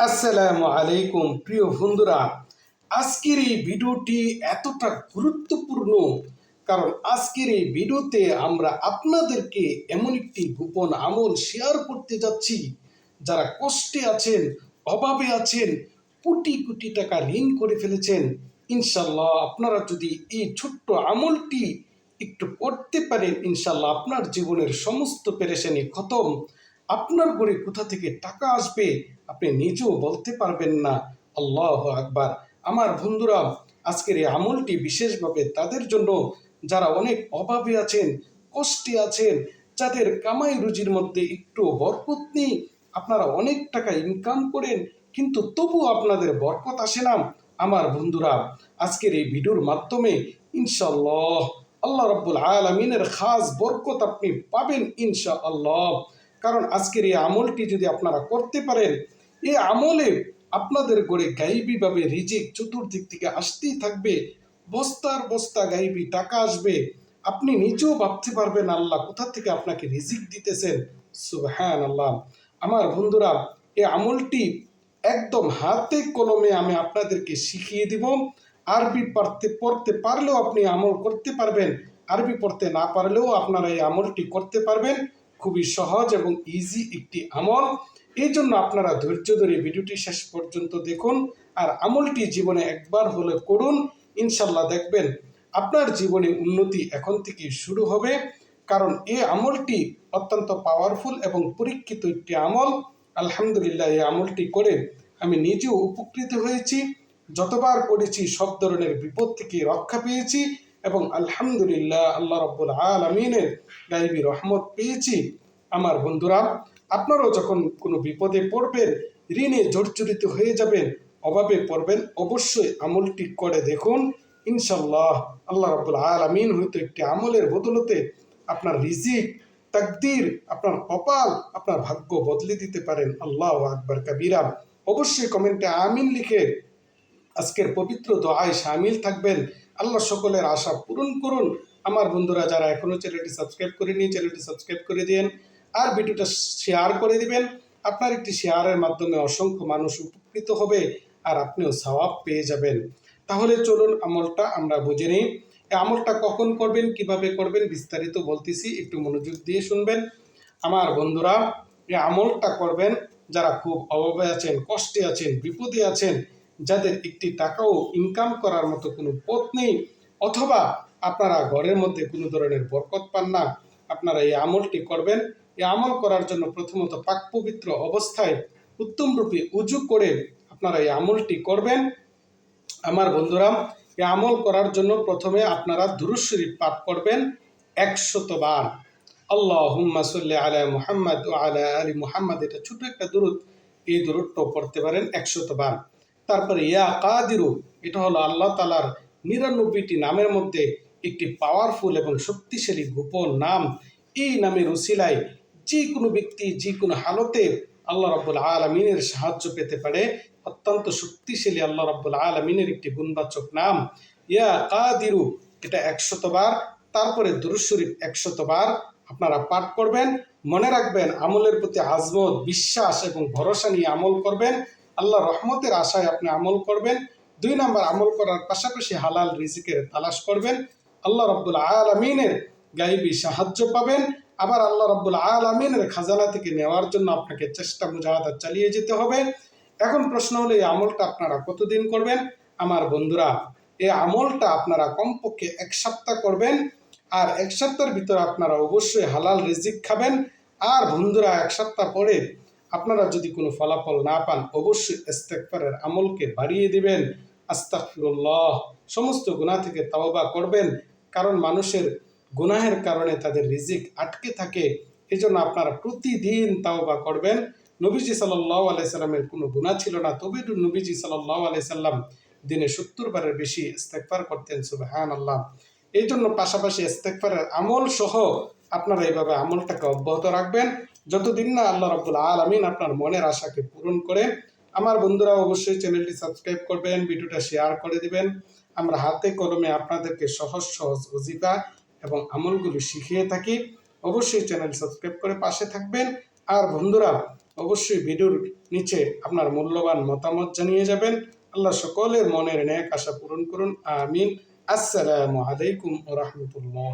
আসসালামু আলাইকুম প্রিয় বন্ধুরা, আজকের এই ভিডিওটি এতটা গুরুত্বপূর্ণ কারণ আজকের এই ভিডিওতে আমরা আপনাদেরকে এমন একটি গোপন আমল শেয়ার করতে যাচ্ছি। যারা কষ্টে আছেন, অভাবে আছেন, কোটি কোটি টাকা ঋণ করে ফেলেছেন, ইনশাল্লাহ আপনারা যদি এই ছোট্ট আমলটি একটু করতে পারেন, ইনশাল্লাহ আপনার জীবনের সমস্ত পেরেশানি খতম। আপনার ঘরে কোথা থেকে টাকা আসবে আপনি নিজেও বলতে পারবেন না। আল্লাহু আকবার। আমার বন্ধুরা, আজকের এই আমলটি বিশেষভাবে তাদের জন্য যারা অনেক অভাবে আছেন, কষ্টে আছেন, যাদের কামাই রুজির মধ্যে একটু বরকত নেই, আপনারা অনেক টাকা ইনকাম করেন কিন্তু তবু আপনাদের বরকত আসে না। আমার বন্ধুরা, আজকের এই ভিডিওর মাধ্যমে ইনশাআল্লাহ আল্লাহ রাব্বুল আলামিনের খাস বরকত আপনি পাবেন ইনশাআল্লাহ। কারণ আজকের এই আমলটি যদি আপনারা করতে পারেন, এই আমলে আপনাদের গড়ে গাইবীভাবে রিজিক চতুর্দিক থেকে আসতেই থাকবে। বস্তার বস্তা গাইবী টাকা আসবে। আপনি নিজেও ভাবতে পারবেন আল্লাহ কোথা থেকে আপনাকে রিজিক দিতেছেন। সুবহানাল্লাহ। আমার বন্ধুরা, এই আমলটি একদম হাতে কলমে আমি আপনাদেরকে শিখিয়ে দিব। আরবি পড়তে পারলেও আপনি আমল করতে পারবেন, আরবি পড়তে না পারলেও আপনারা এই আমলটি করতে পারবেন। খুবই সহজ এবং ইজি একটি আমল। এই জন্য আপনারা ধৈর্য ধরে ভিডিওটি শেষ পর্যন্ত দেখুন আর আমলটি জীবনে একবার হলে করুন। ইনশাল্লাহ দেখবেন আপনার জীবনে উন্নতি এখন থেকে শুরু হবে। কারণ এই আমলটি অত্যন্ত পাওয়ারফুল এবং পরীক্ষিত একটি আমল। আলহামদুলিল্লাহ, এই আমলটি করে আমি নিজেও উপকৃত হয়েছি। যতবার করেছি সব ধরনের বিপদ থেকে রক্ষা পেয়েছি এবং আলহামদুলিল্লাহ আল্লাহ রাব্বুল আলামিনের গায়বী রহমত পেয়েছি। আমার বন্ধুরা, আপনারাও যখন কোনো বিপদে পড়বেন, ঋণে জর্জরিত হয়ে যাবেন, অভাবে পড়বেন, অবশ্যই আমলটি করে দেখুন। ইনশাল্লাহ আল্লাহ রাব্বুল আলামিন হয়তো একটি আমলের বদলতে আপনার রিজিক, তাকদীর, আপনার কপাল, আপনার ভাগ্য বদলে দিতে পারেন। আল্লাহু আকবার কাবীরা। অবশ্যই কমেন্টে আমিন লিখে আজকের পবিত্র দোয়ায় শামিল থাকবেন। আল্লাহ সকলের আশা পূরণ করুন। আমার বন্ধুরা, যারা এখনো চ্যানেলটি সাবস্ক্রাইব করেনি, চ্যানেলটি সাবস্ক্রাইব করে দিন আর ভিডিওটা শেয়ার করে দিবেন। আপনার একটি শেয়ারের মাধ্যমে অসংখ্য মানুষ উপকৃত হবে আর আপনিও সওয়াব পেয়ে যাবেন। তাহলে চলুন আমলটা আমরা বুঝে নিই। এই আমলটা কখন করবেন, কিভাবে করবেন বিস্তারিত বলতেছি, একটু মনোযোগ দিয়ে শুনবেন। আমার বন্ধুরা, এই আমলটা করবেন যারা খুব অভাবে আছেন, কষ্টে আছেন, বিপদে আছেন, যাদের একটি টাকাও ইনকাম করার মতো কোনো পথ নেই, অথবা আপনারা ঘরের মধ্যে কোনো ধরনের বরকত পান না, আপনারা এই আমলটি করবেন। এই আমল করার জন্য প্রথমত পাক পবিত্র অবস্থায় উত্তম রূপে উজু করে আপনারা এই আমলটি করবেন। আমার বন্ধুরা, এই আমল করার জন্য প্রথমে আপনারা দুরূদ শরীফ পাঠ করবেন 100 বার। আল্লাহুম্মা সাল্লি আলা মুহাম্মাদ ওয়া আলা আলি মুহাম্মাদ, এটা ছোট একটা দুরূদ। এই দুরূদটা পড়তে পারেন 100 বার। তারপরে ইয়া কাদিরু, এটা হলো আল্লাহ তাআলার 99টি নামের মধ্যে একটি পাওয়ারফুল এবং শক্তিশালী গোপন নাম। এই নামের উসিলায় যে কোনো ব্যক্তি যে কোনো হালতে আল্লাহ রাব্বুল আলামিনের সাহায্য পেতে পারে। অত্যন্ত শক্তিশালী আল্লাহ রাব্বুল আলামিনের একটি গুণবাচক নাম ইয়া কাদিরু, এটা 100 বার। তারপরে দুরূদ শরীফ 100 বার আপনারা পাঠ করবেন। মনে রাখবেন, আমলের প্রতি আজমত, বিশ্বাস এবং ভরসা নিয়ে আমল করবেন। আল্লাহ রহমতের আশায় আপনি আমল করবেন। 2 নম্বর, আমল করার পাশাপাশি হালাল রিজিকের তালাশ করবেন। আল্লাহ রাব্বুল আলামিনের গায়বী সাহায্য পাবেন। আবার আল্লাহ রাব্বুল আলামিনের খাজানা থেকে নেওয়ার জন্য আপনাকে চেষ্টা মুজাহাদা চালিয়ে যেতে হবে। এখন প্রশ্ন হলো, এই আমলটা আপনারা কতদিন করবেন? আমার বন্ধুরা, এই আমলটা আপনারা কমপক্ষে 1 সপ্তাহ করবেন। আর 1 সপ্তাহের ভিতরে আপনারা অবশ্যই হালাল রিজিক খাবেন। আর বন্ধুরা, 1 সপ্তাহ পরে আপনারা যদি কোনো ফলাফল না পান, অবশ্যই ইস্তেগফারের আমলকে বাড়িয়ে দিবেন। আস্তাগফিরুল্লাহ, সমস্ত গুনাহ থেকে তাওবা করবেন। কারণ মানুষের গুনাহের কারণে তাদের রিজিক আটকে থাকে। এজন্য আপনারা প্রতিদিন তাওবা করবেন। নবীজি সাল্লাল্লাহু আলাইহি সাল্লামের কোনো গুনাহ ছিল না, তবে নবীজি সাল্লাল্লাহু আলাইহি সাল্লাম দিনে 70 বারের বেশি ইস্তেগফার করতেন। সুবহানাল্লাহ। এই জন্য পাশাপাশি ইস্তেগফারের আমল সহ আপনারা এইভাবে আমলটাকে অব্যাহত রাখবেন যতদিন না আল্লাহ রাব্বুল আলামিন আপনার মনের আশাকে পূরণ করে। আমার বন্ধুরা, অবশ্যই চ্যানেলটি সাবস্ক্রাইব করবেন, ভিডিওটা শেয়ার করে দিবেন। আমরা হাতে কলমে আপনাদেরকে সহজ সহজ ওজিফা এবং আমলগুলো শিখিয়ে থাকি। অবশ্যই চ্যানেল সাবস্ক্রাইব করে পাশে থাকবেন। আর বন্ধুরা, অবশ্যই ভিডিওর নিচে আপনার মূল্যবান মতামত জানিয়ে যাবেন। আল্লাহ সকলের মনের ন্যাক আশা পূরণ করুন, আমিন। আসসালামু আলাইকুম ওয়া রাহমাতুল্লাহ।